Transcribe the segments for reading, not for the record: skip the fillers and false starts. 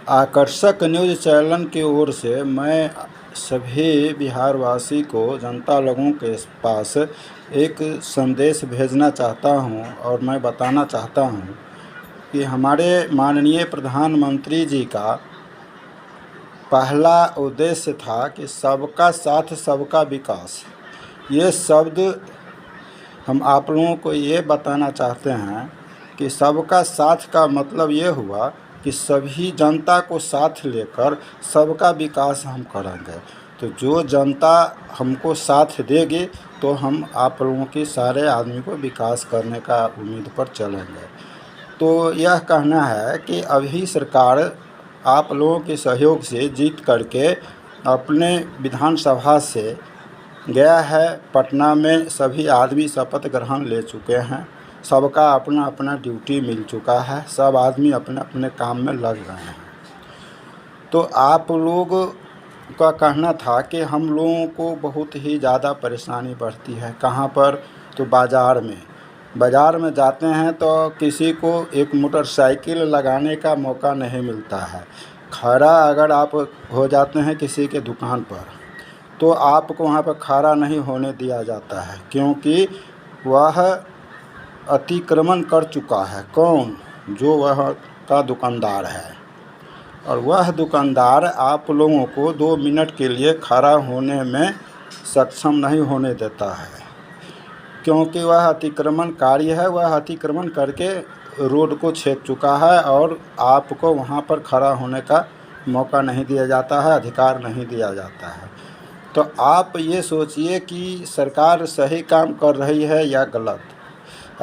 आकर्षक news channel की ओर से मैं सभी बिहारवासी को, जनता लोगों के पास एक संदेश भेजना चाहता हूं और मैं बताना चाहता हूं कि हमारे माननीय प्रधानमंत्री जी का पहला उद्देश्य था कि सबका साथ सबका विकास। ये शब्द हम आप लोगों को ये बताना चाहते हैं कि सबका साथ का मतलब ये हुआ कि सभी जनता को साथ लेकर सबका विकास हम करेंगे। तो जो जनता हमको साथ देगी तो हम आप लोगों के सारे आदमी को विकास करने का उम्मीद पर चलेंगे। तो यह कहना है कि अभी सरकार आप लोगों के सहयोग से जीत करके अपने विधानसभा से गया है। पटना में सभी आदमी शपथ ग्रहण ले चुके हैं। सबका अपना अपना ड्यूटी मिल चुका है। सब आदमी अपने अपने काम में लग गए हैं। तो आप लोग का कहना था कि हम लोगों को बहुत ही ज़्यादा परेशानी बढ़ती है। कहाँ पर? तो बाज़ार में जाते हैं तो किसी को एक मोटरसाइकिल लगाने का मौका नहीं मिलता है। खड़ा अगर आप हो जाते हैं किसी के दुकान पर तो आपको वहाँ पर खड़ा नहीं होने दिया जाता है, क्योंकि वह अतिक्रमण कर चुका है। कौन? जो वह का दुकानदार है। और वह दुकानदार आप लोगों को 2 मिनट के लिए खड़ा होने में सक्षम नहीं होने देता है, क्योंकि वह अतिक्रमणकारी है। वह अतिक्रमण करके रोड को छेद चुका है और आपको वहाँ पर खड़ा होने का मौका नहीं दिया जाता है, अधिकार नहीं दिया जाता है। तो आप ये सोचिए कि सरकार सही काम कर रही है या गलत।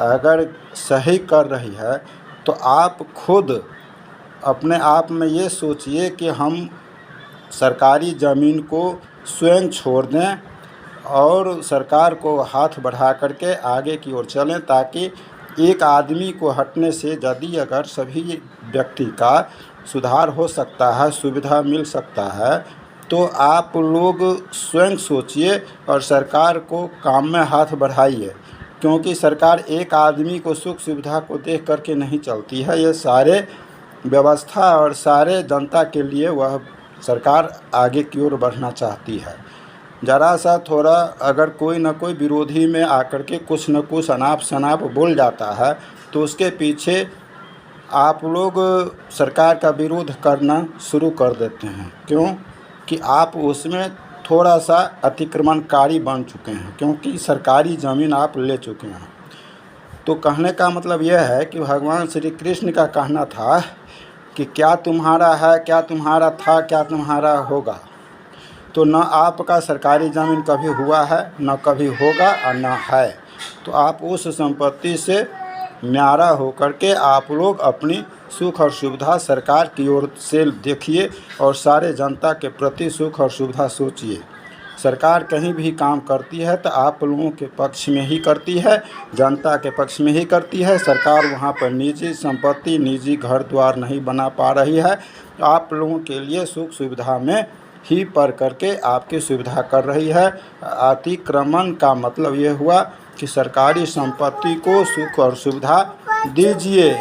अगर सही कर रही है तो आप खुद अपने आप में ये सोचिए कि हम सरकारी ज़मीन को स्वयं छोड़ दें और सरकार को हाथ बढ़ा करके आगे की ओर चलें, ताकि एक आदमी को हटने से यदि अगर सभी व्यक्ति का सुधार हो सकता है, सुविधा मिल सकता है, तो आप लोग स्वयं सोचिए और सरकार को काम में हाथ बढ़ाइए। क्योंकि सरकार एक आदमी को सुख सुविधा को देख करके नहीं चलती है। ये सारे व्यवस्था और सारे जनता के लिए वह सरकार आगे की ओर बढ़ना चाहती है। ज़रा सा थोड़ा अगर कोई न कोई विरोधी में आकर के कुछ न कुछ अनाप शनाप बोल जाता है तो उसके पीछे आप लोग सरकार का विरोध करना शुरू कर देते हैं। क्यों? कि आप उसमें थोड़ा सा अतिक्रमणकारी बन चुके हैं, क्योंकि सरकारी ज़मीन आप ले चुके हैं। तो कहने का मतलब यह है कि भगवान श्री कृष्ण का कहना था कि क्या तुम्हारा है, क्या तुम्हारा था, क्या तुम्हारा होगा। तो न आपका सरकारी ज़मीन कभी हुआ है, न कभी होगा और न है। तो आप उस संपत्ति से न्यारा होकर के आप लोग अपनी सुख और सुविधा सरकार की ओर से देखिए और सारे जनता के प्रति सुख और सुविधा सोचिए। सरकार कहीं भी काम करती है तो आप लोगों के पक्ष में ही करती है, जनता के पक्ष में ही करती है। सरकार वहाँ पर निजी संपत्ति, निजी घर द्वार नहीं बना पा रही है। आप लोगों के लिए सुख सुविधा में ही पर करके आपकी सुविधा कर रही है। अतिक्रमण का मतलब ये हुआ कि सरकारी संपत्ति को सुख और सुविधा दीजिए।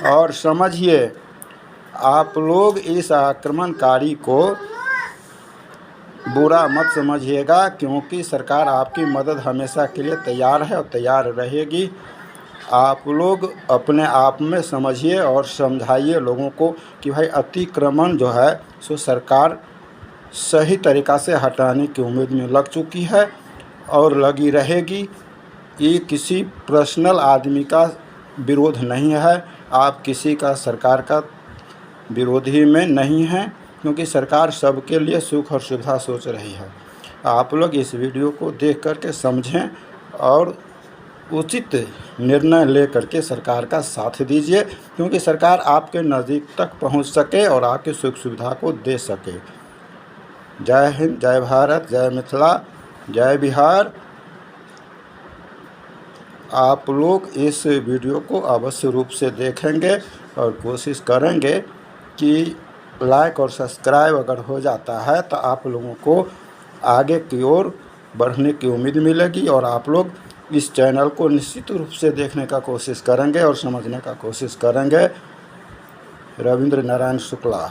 और समझिए, आप लोग इस आक्रमणकारी को बुरा मत समझिएगा, क्योंकि सरकार आपकी मदद हमेशा के लिए तैयार है और तैयार रहेगी। आप लोग अपने आप में समझिए और समझाइए लोगों को कि भाई अतिक्रमण जो है सो सरकार सही तरीक़ा से हटाने की उम्मीद में लग चुकी है और लगी रहेगी। ये किसी पर्सनल आदमी का विरोध नहीं है। आप किसी का सरकार का विरोधी में नहीं हैं, क्योंकि सरकार सबके लिए सुख और सुविधा सोच रही है। आप लोग इस वीडियो को देख करके समझें और उचित निर्णय ले करके सरकार का साथ दीजिए, क्योंकि सरकार आपके नज़दीक तक पहुंच सके और आपकी सुख सुविधा को दे सके। जय हिंद, जय भारत, जय मिथिला, जय बिहार। आप लोग इस वीडियो को अवश्य रूप से देखेंगे और कोशिश करेंगे कि लाइक और सब्सक्राइब अगर हो जाता है तो आप लोगों को आगे की ओर बढ़ने की उम्मीद मिलेगी और आप लोग इस चैनल को निश्चित रूप से देखने का कोशिश करेंगे और समझने का कोशिश करेंगे। रविंद्र नारायण शुक्ला।